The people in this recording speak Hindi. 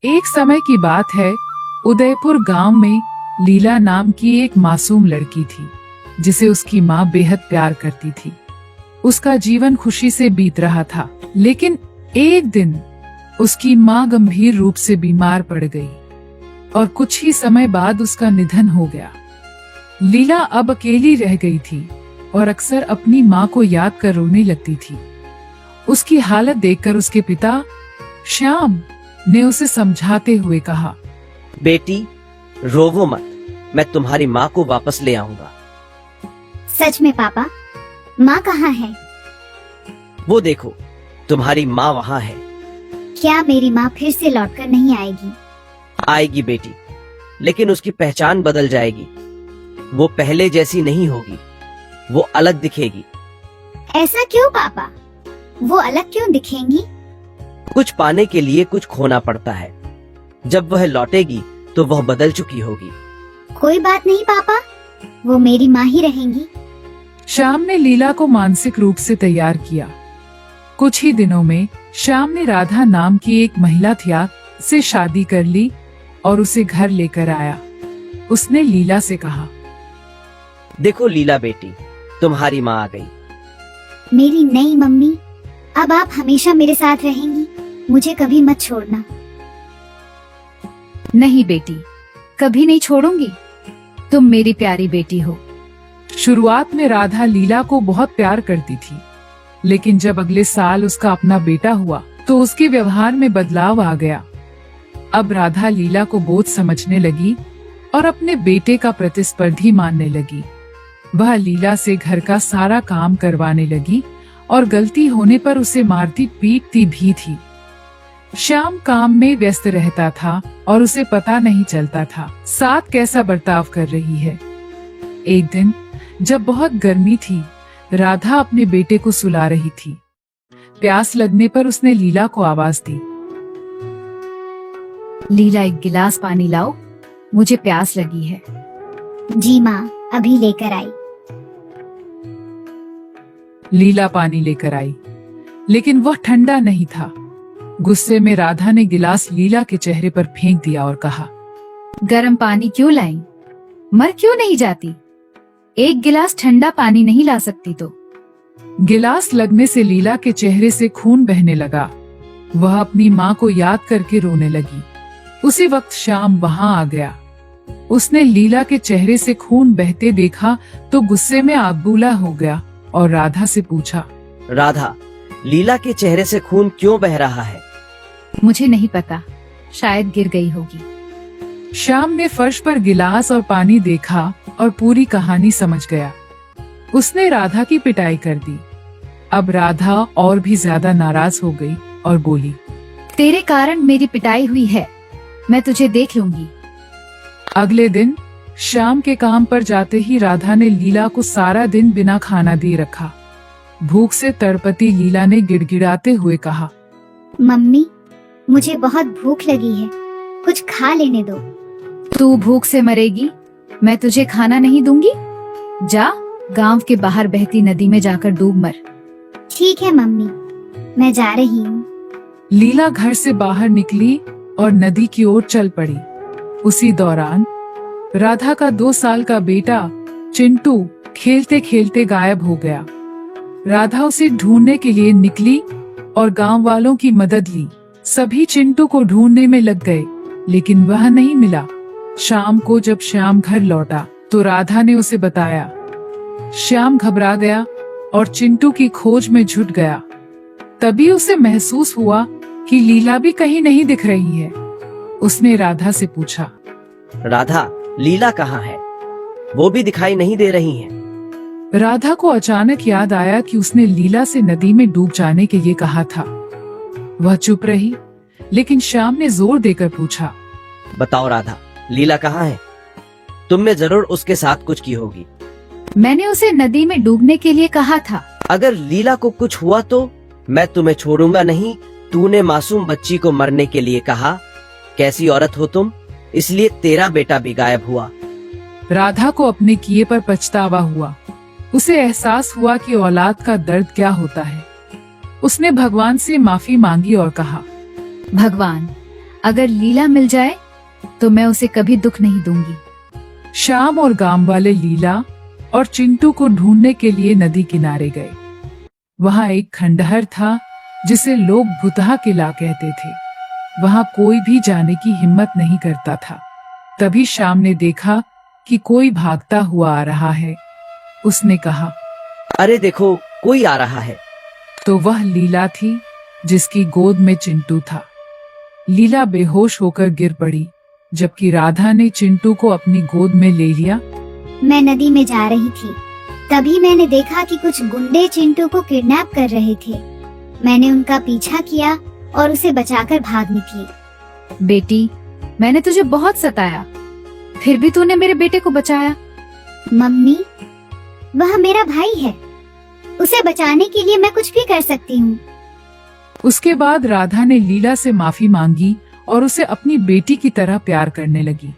एक समय की बात है, उदयपुर गांव में लीला नाम की एक मासूम लड़की थी, जिसे उसकी माँ बेहद प्यार करती थी। उसका जीवन खुशी से बीत रहा था, लेकिन एक दिन उसकी माँ गंभीर रूप से बीमार पड़ गई और कुछ ही समय बाद उसका निधन हो गया। लीला अब अकेली रह गई थी और अक्सर अपनी माँ को याद कर रोने लगती थी। उसकी हालत देखकर उसके पिता श्याम ने उसे समझाते हुए कहा, बेटी रोवो मत, मैं तुम्हारी माँ को वापस ले आऊंगा। सच में पापा? माँ कहाँ है? वो देखो, तुम्हारी माँ वहाँ है। क्या मेरी माँ फिर से लौटकर नहीं आएगी? आएगी बेटी, लेकिन उसकी पहचान बदल जाएगी। वो पहले जैसी नहीं होगी, वो अलग दिखेगी। ऐसा क्यों पापा? वो अलग क्यों दिखेंगी? कुछ पाने के लिए कुछ खोना पड़ता है। जब वह लौटेगी तो वह बदल चुकी होगी। कोई बात नहीं पापा, वो मेरी माँ ही रहेंगी। श्याम ने लीला को मानसिक रूप से तैयार किया। कुछ ही दिनों में श्याम ने राधा नाम की एक महिला थी से शादी कर ली और उसे घर लेकर आया। उसने लीला से कहा, देखो लीला बेटी, तुम्हारी माँ आ गई। मेरी नई मम्मी, अब आप हमेशा मेरे साथ रहेंगी, मुझे कभी मत छोड़ना। नहीं बेटी, कभी नहीं छोड़ूंगी। तुम मेरी प्यारी बेटी हो। शुरुआत में राधा लीला को बहुत प्यार करती थी, लेकिन जब अगले साल उसका अपना बेटा हुआ तो उसके व्यवहार में बदलाव आ गया। अब राधा लीला को बोझ समझने लगी और अपने बेटे का प्रतिस्पर्धी मानने लगी। वह लीला से घर का सारा काम करवाने लगी और गलती होने पर उसे मारती पीटती भी थी। श्याम काम में व्यस्त रहता था और उसे पता नहीं चलता था साथ कैसा बर्ताव कर रही है। एक दिन जब बहुत गर्मी थी, राधा अपने बेटे को सुला रही थी। प्यास लगने पर उसने लीला को आवाज दी, लीला, एक गिलास पानी लाओ, मुझे प्यास लगी है। जी माँ, अभी लेकर आई। लीला पानी लेकर आई, लेकिन वह ठंडा नहीं था। गुस्से में राधा ने गिलास लीला के चेहरे पर फेंक दिया और कहा, गर्म पानी क्यों लाई? मर क्यों नहीं जाती? एक गिलास ठंडा पानी नहीं ला सकती तो? गिलास लगने से लीला के चेहरे से खून बहने लगा। वह अपनी माँ को याद करके रोने लगी। उसी वक्त श्याम वहाँ आ गया। उसने लीला के चेहरे से खून बहते देखा तो गुस्से में आगबूला हो गया और राधा से पूछा, राधा, लीला के चेहरे से खून क्यों बह रहा है? मुझे नहीं पता, शायद गिर गई होगी। श्याम ने फर्श पर गिलास और पानी देखा और पूरी कहानी समझ गया। उसने राधा की पिटाई कर दी। अब राधा और भी ज्यादा नाराज हो गई और बोली, तेरे कारण मेरी पिटाई हुई है, मैं तुझे देख लूंगी। अगले दिन श्याम के काम पर जाते ही राधा ने लीला को सारा दिन बिना खाना दिए रखा। भूख से तड़पती लीला ने गिड़गिड़ाते हुए कहा, मम्मी, मुझे बहुत भूख लगी है, कुछ खा लेने दो। तू भूख से मरेगी, मैं तुझे खाना नहीं दूंगी। जा, गांव के बाहर बहती नदी में जाकर डूब मर। ठीक है मम्मी, मैं जा रही हूँ। लीला घर से बाहर निकली और नदी की ओर चल पड़ी। उसी दौरान राधा का 2 साल का बेटा चिंटू खेलते खेलते गायब हो गया। राधा उसे ढूंढने के लिए निकली और गांव वालों की मदद ली। सभी चिंटू को ढूंढने में लग गए, लेकिन वह नहीं मिला। शाम को जब श्याम घर लौटा तो राधा ने उसे बताया। श्याम घबरा गया और चिंटू की खोज में जुट गया। तभी उसे महसूस हुआ कि लीला भी कहीं नहीं दिख रही है। उसने राधा से पूछा, राधा, लीला कहाँ है? वो भी दिखाई नहीं दे रही हैं। राधा को अचानक याद आया कि उसने लीला से नदी में डूब जाने के लिए कहा था। वह चुप रही, लेकिन श्याम ने जोर देकर पूछा, बताओ राधा, लीला कहाँ है? तुमने जरूर उसके साथ कुछ की होगी। मैंने उसे नदी में डूबने के लिए कहा था। अगर लीला को कुछ हुआ तो मैं तुम्हें छोड़ूंगा नहीं। तूने मासूम बच्ची को मरने के लिए कहा। कैसी औरत हो तुम, इसलिए तेरा बेटा भी गायब हुआ। राधा को अपने किए पर पछतावा हुआ। उसे एहसास हुआ कि औलाद का दर्द क्या होता है। उसने भगवान से माफी मांगी और कहा, भगवान, अगर लीला मिल जाए तो मैं उसे कभी दुख नहीं दूंगी। श्याम और गांव वाले लीला और चिंटू को ढूंढने के लिए नदी किनारे गए। वहां एक खंडहर था जिसे लोग भुतहा किला कहते थे। वहां कोई भी जाने की हिम्मत नहीं करता था। तभी श्याम ने देखा कि कोई भागता हुआ आ रहा है। उसने कहा, अरे देखो, कोई आ रहा है। तो वह लीला थी जिसकी गोद में चिंटू था। लीला बेहोश होकर गिर पड़ी, जबकि राधा ने चिंटू को अपनी गोद में ले लिया। मैं नदी में जा रही थी, तभी मैंने देखा कि कुछ गुंडे चिंटू को किडनैप कर रहे थे। मैंने उनका पीछा किया और उसे बचाकर भाग निकली। बेटी, मैंने तुझे बहुत सताया, फिर भी तूने मेरे बेटे को बचाया। मम्मी, वह मेरा भाई है, उसे बचाने के लिए मैं कुछ भी कर सकती हूँ। उसके बाद राधा ने लीला से माफी मांगी और उसे अपनी बेटी की तरह प्यार करने लगी।